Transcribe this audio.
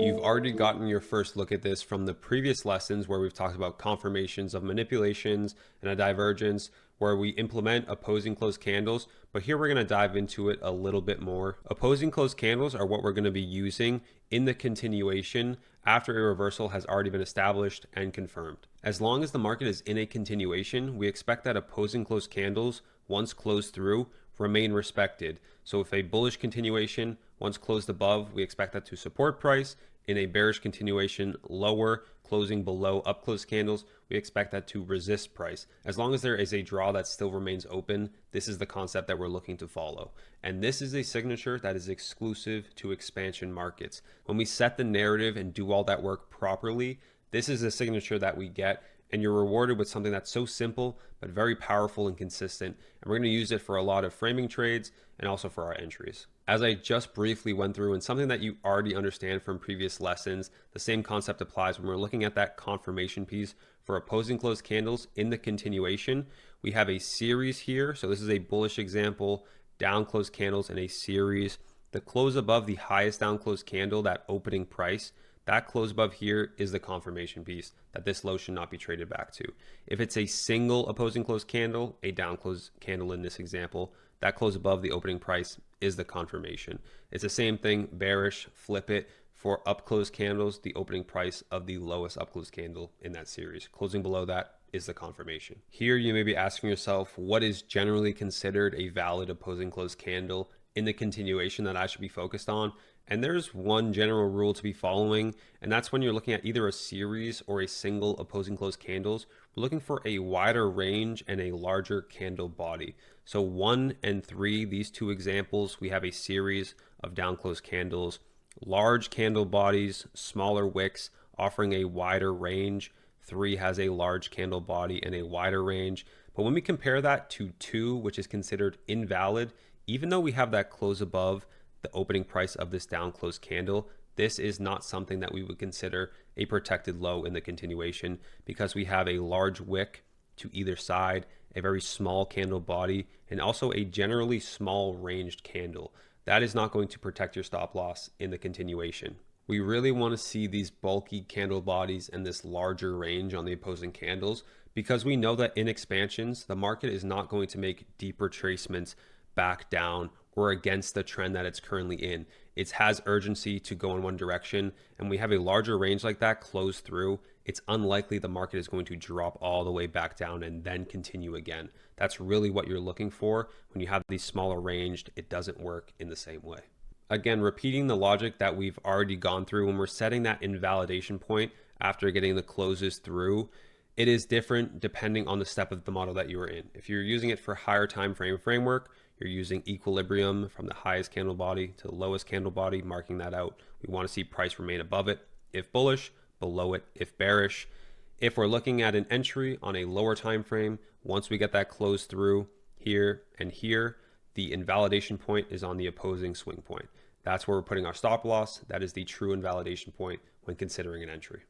You've already gotten your first look at this from the previous lessons where we've talked about confirmations of manipulations and a divergence where we implement opposing closed candles, but here we're going to dive into it a little bit more. Opposing closed candles are what we're going to be using in the continuation after a reversal has already been established and confirmed. As long as the market is in a continuation, we expect that opposing closed candles, once closed through, remain respected. So if a bullish continuation, once closed above, we expect that to support price. In a bearish continuation, lower, closing below up closed candles, we expect that to resist price. As long as there is a draw that still remains open, this is the concept that we're looking to follow. And this is a signature that is exclusive to expansion markets. When we set the narrative and do all that work properly, this is a signature that we get, and you're rewarded with something that's so simple but very powerful and consistent. And we're going to use it for a lot of framing trades and also for our entries. As I just briefly went through, and something that you already understand from previous lessons, the same concept applies when we're looking at that confirmation piece for opposing closed candles in the continuation. We have a series here. So this is a bullish example, down closed candles in a series. The close above the highest down closed candle, that opening price, that close above here is the confirmation piece that this low should not be traded back to. If it's a single opposing closed candle, a down closed candle in this example, that close above the opening price is the confirmation. It's the same thing, bearish, flip it. For up closed candles, the opening price of the lowest up closed candle in that series. Closing below that is the confirmation. Here you may be asking yourself, what is generally considered a valid opposing closed candle in the continuation that I should be focused on? And there's one general rule to be following, and that's when you're looking at either a series or a single opposing closed candles, we're looking for a wider range and a larger candle body. So 1 and 3, these two examples, we have a series of down closed candles, large candle bodies, smaller wicks, offering a wider range. 3 has a large candle body and a wider range. But when we compare that to 2, which is considered invalid, even though we have that close above the opening price of this down closed candle, this is not something that we would consider a protected low in the continuation because we have a large wick to either side, a very small candle body, and also a generally small ranged candle. That is not going to protect your stop loss in the continuation. We really want to see these bulky candle bodies and this larger range on the opposing candles because we know that in expansions, the market is not going to make deep retracements back down or against the trend that it's currently in. It has urgency to go in one direction, and we have a larger range like that close through. It's unlikely the market is going to drop all the way back down and then continue again. That's really what you're looking for. When you have these smaller ranged, it doesn't work in the same way. Again, repeating the logic that we've already gone through when we're setting that invalidation point after getting the closes through, it is different depending on the step of the model that you are in. If you're using it for higher time frame framework, you're using equilibrium from the highest candle body to the lowest candle body, marking that out. We want to see price remain above it if bullish, below it if bearish. If we're looking at an entry on a lower time frame, once we get that close through here and here, the invalidation point is on the opposing swing point. That's where we're putting our stop loss. That is the true invalidation point when considering an entry.